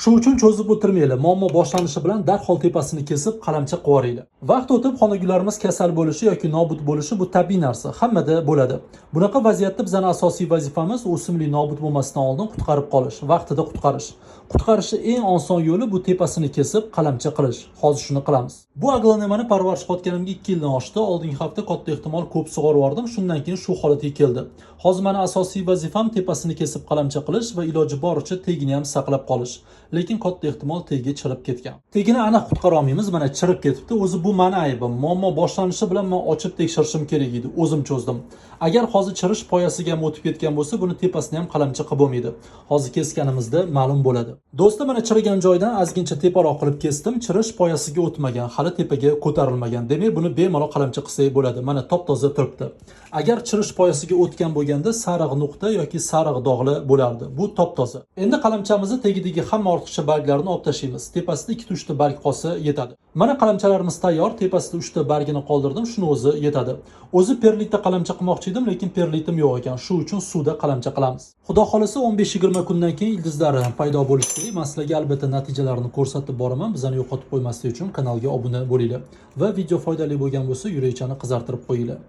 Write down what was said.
Shuning uchun cho'zib o'tirmaylik. Muammo boshlanishi bilan darhol tepasini kesib qalamcha qivoraylik. Vaqt o'tib xonagullarimiz kasal bo'lishi yoki nobud bo'lishi bu tabiiy narsa, hammada bo'ladi. Bunaqa vaziyatda bizning asosiy vazifamiz o'simlik nobud bo'lmasdan oldin qutqarib qolish, vaqtida qutqarish. Qutqarishning eng oson yo'li bu tepasini kesib qalamcha qilish. Hozir shuni qilamiz. Bu aglanemani parvarish qilganimga 2 yildan oshdi. Oldingi hafta katta ehtimol ko'p sug'orib yubordim. Shundan keyin shu holatga keldi. Hozir mana asosiy vazifam tepasini kesib qalamcha qilish va iloji boricha tegini ham saqlab qolish. Lekin katta ehtimol tegi chirib ketgan. Tegini aniq qutqara olmaymiz, mana chirib ketibdi. O'zi bu meni aybim. Muammo boshlanishi bilan men ochib tekshirishim kerak edi. O'zim cho'zdim. Agar hozir chirish poyasiga ham o'tib ketgan bo'lsa, buni tepasini ham qalamcha qilib bo'lmaydi. Hozir kesganimizda ma'lum bo'ladi. Do'stlar, mana chirigan joydan ozgincha teparoq qilib kesdim. Chirish poyasiga o'tmagan, hali tepaga ko'tarilmagan. Demak, buni bemalol qalamcha qilsak bo'ladi. Mana top-toza turibdi. Agar chirish poyasiga o'tgan bo'lganda sariq nuqta yoki sariq dog'lar bo'lardi. Bu top-toza. Endi qalamchamizni tagidagi hamma ortiqcha barglarni olib tashlaymiz. Tepasida 2-3 ta barg qolsa yetadi. Mana qalamchalarimiz tayyor. Tepasida 3 ta bargini qoldirdim. Shuni o'zi yetadi. O'zi perlitda qalamcha qilmoqchi edim, lekin perlitim yo'q ekan. Shu uchun suvda qalamcha qilamiz. Xudo xolasa 15-20 kundan keyin ildizlar paydo bo'lishi kerak. Men sizlarga albatta natijalarini ko'rsatib boraman. Bizani yo'qotib qo'ymaslik uchun kanalga obuna bo'linglar va video foydali bo'lgan bo'lsa, yurakchani qizartirib qo'yinglar.